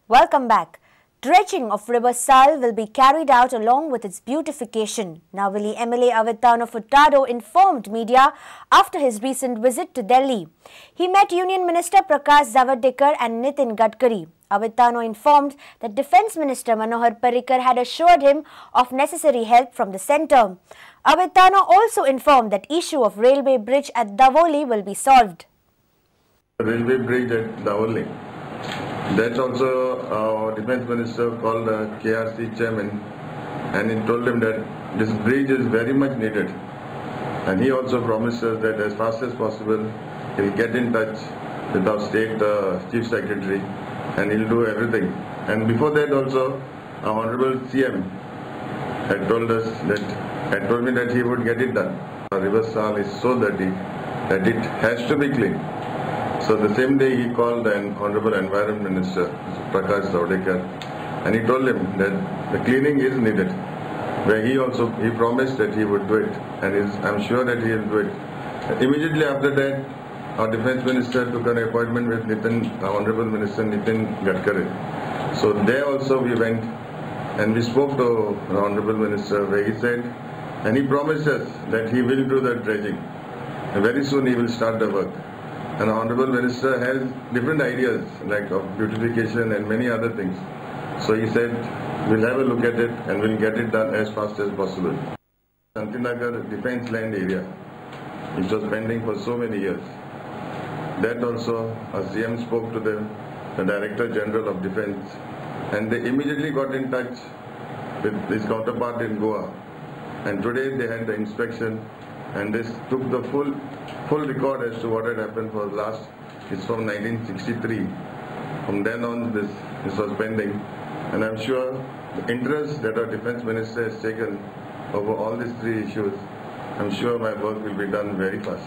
Welcome back. Dredging of River Sal will be carried out along with its beautification. Navali MLA Avitano Furtado informed media after his recent visit to Delhi. He met Union Minister Prakash Zavadekar and Nitin Gadkari. Avitano informed that Defence Minister Manohar Parrikar had assured him of necessary help from the centre. Avitano also informed that issue of railway bridge at Davoli will be solved. Railway bridge at Khorlim. That's also our Defence Minister called the KRC chairman, and he told him that this bridge is very much needed. And he also promised us that as fast as possible he will get in touch with our state chief secretary and he'll do everything. And before that also, our Honorable CM had told me that he would get it done. Our River Sal is so dirty that it has to be cleaned. So the same day he called an Honorable Environment Minister, Prakash Zavadekar, and he told him that the cleaning is needed. Where he promised that he would do it, and I'm sure that he will do it. Immediately after that, our Defence Minister took an appointment with Honorable Minister Nitin Gadkari. So there also we went and we spoke to the Honorable Minister, where he said, and he promised us that he will do the dredging. And very soon he will start the work. And the Honorable Minister has different ideas like of beautification and many other things. So he said, we'll have a look at it and we'll get it done as fast as possible. Shantinagar defence land area, which was pending for so many years. That also, our CM spoke to the Director General of Defence, and they immediately got in touch with his counterpart in Goa. And today they had the inspection, and this took the full record as to what had happened for the last. It's from 1963. From then on, this was pending, and I'm sure the interest that our Defence Minister has taken over all these three issues, I'm sure my work will be done very fast.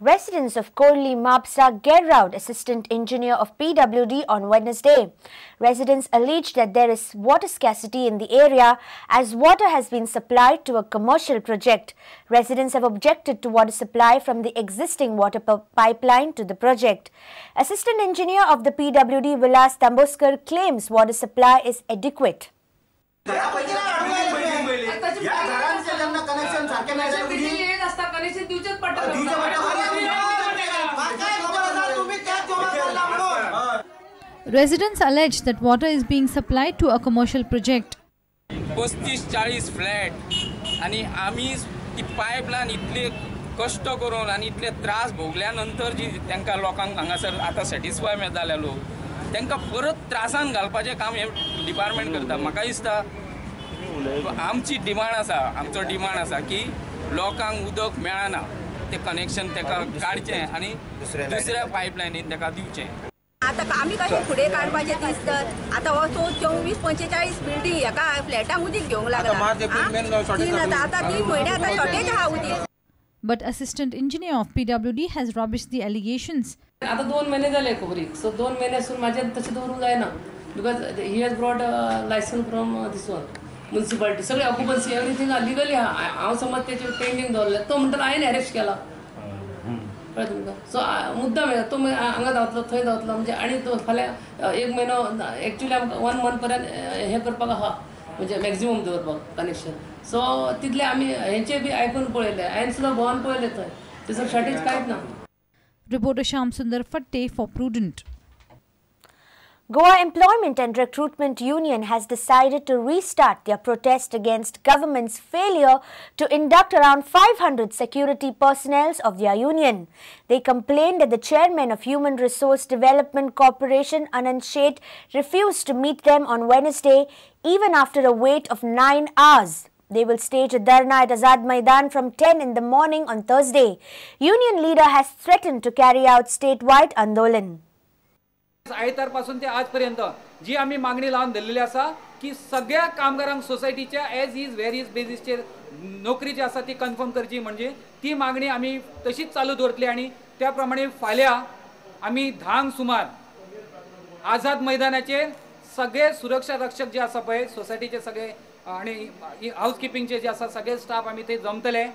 Residents of Khorlim, Mapusa gheraoed Assistant Engineer of PWD on Wednesday. Residents alleged that there is water scarcity in the area as water has been supplied to a commercial project. Residents have objected to water supply from the existing water pipeline to the project. Assistant Engineer of the PWD Vilas Tamboskar claims water supply is adequate. Residents allege that water is being supplied to a commercial project. 35-40 flat आणि आम्ही ती pipeline इतले कष्ट करून आणि इतले त्रास भोगल्यानंतर जी त्यांना लोकांक हांगासर आता सॅटिस्फाय मेळटाले लोक त्यांना परत त्रासान घालपाचें काम हे डिपार्टमेंट करता. म्हाका दिसता आमची डिमांड आसा, आमचो डिमांड आसा की लोकांक उदक मेळना ते कनेक्शन तेका काडचें आणि दुसऱ्या पाईपलाईनीन तेका दिवचें. आता आम्ही कशे फुडें काडपाचें दिसतात. आता हो 24-45 बिल्डिंग एका फ्लॅटाक उदीक घेवंक लागला. आता 3 म्हयने आता शॉर्टेज आहा उदीक. But Assistant Engineer of PWD has rubbished the allegations. आता 2 महिने झाले खबरीक. So 2 महिन्यासून माझे तशें दवरूंक जायना. Because he has brought a license from this one. Municipality. सगळे ऑक्युपन्सी एवरीथिंग लिगली आहा. हांव समज तेचे पेंडिंग दवरले तो म्हणटा हांवें अरेस्ट केला. कळ्ळें तुमकां. सो मुद्दाम तो हांगा धांवतलो थंय धांवतलो म्हणजे आनी तो फाल्यां 1 म्हयनो एक्चुअली आमकां 1 मंथ पर्यंत हें करपाक आहा म्हणजे मॅक्झिमम दवरपाक कनेक्शन. सो तितले आमी हेंचे बी आयकून पळयले. हांवें सुद्दां भोंवन पळयले थंय. तेजो शॉर्टेज कांयच ना. Reporter Shyam Sundar Fatte for Prudent. Goa Employment and Recruitment Union has decided to restart their protest against government's failure to induct around 500 security personnel of their union. They complained that the chairman of Human Resource Development Corporation, Anand Sheth, refused to meet them on Wednesday even after a wait of 9 hours. They will stage a dharna at Azad Maidan from 10 in the morning on Thursday. Union leader has threatened to carry out statewide Andolan. आयतार पासून ते आजपर्यंत जी आम्ही मागणी लावून धरलेली आसा की सगळ्या कामगारांक सोसायटीच्या एज इज व्हेरियस बेसिसचेर नोकरी जी आसा ती कन्फर्म करची म्हणजे ती मागणी आम्ही तशीच चालू दवरतली. आणि त्या प्रमाणे फाल्यां आम्ही 10 सुमार आझाद मैदानाचेर सगळे सुरक्षा रक्षक जे आसा पळय सोसायटीचे सगळे आणि हाऊसकीपिंगचे जे आसा सगळे स्टाफ आम्ही ते जमतले.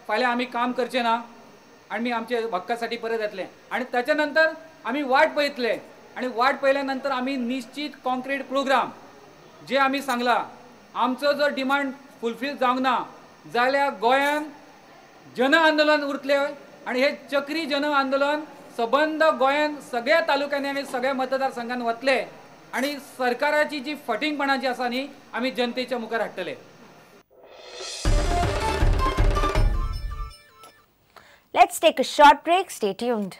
फाल्यां आम्ही काम करचे ना. आमी आमच्या हक्कासाठी परत येतले आणि त्याच्या नंतर आमी वाट पळयतले आणि वाट पळयल्यानंतर आमी निश्चित कॉन्क्रीट प्रोग्राम जे आमी सांगला आमचो जर डिमांड फुलफील जावंक ना जाल्यार गोंयान जन आंदोलन उरतले आणि हे चक्री जन आंदोलन सबंद गोंयान सगळ्या तालुक्यांनी आणि सगळ्या मतदारसंघांत वतले आणि सरकाराची जी फटिंगपणां जी आसा न्ही आमी जनतेच्या मुखार हाडटले. Let's take a short break. Stay tuned.